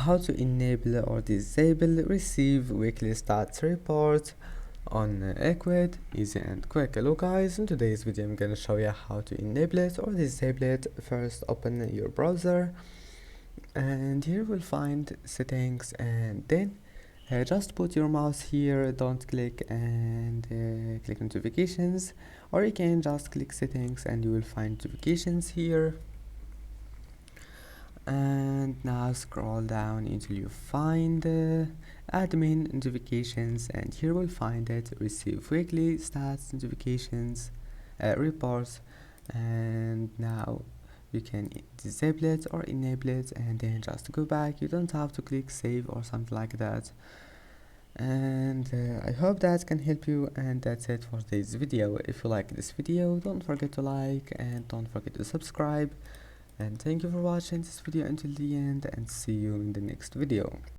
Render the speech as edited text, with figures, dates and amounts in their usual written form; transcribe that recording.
how to enable or disable receive weekly stats report on Ecwid, easy and quick. Hello guys, in today's video I'm gonna show you how to enable it or disable it. First, open your browser and here we'll find settings, and then just put your mouse here, don't click, and click notifications, or you can just click settings and you will find notifications here. And now scroll down until you find admin notifications, and here we'll find it, receive weekly stats notifications reports. And now you can disable it or enable it, and then just go back. You don't have to click save or something like that. And I hope that can help you, and that's it for today's video. If you like this video, don't forget to like and don't forget to subscribe. And thank you for watching this video until the end, and see you in the next video.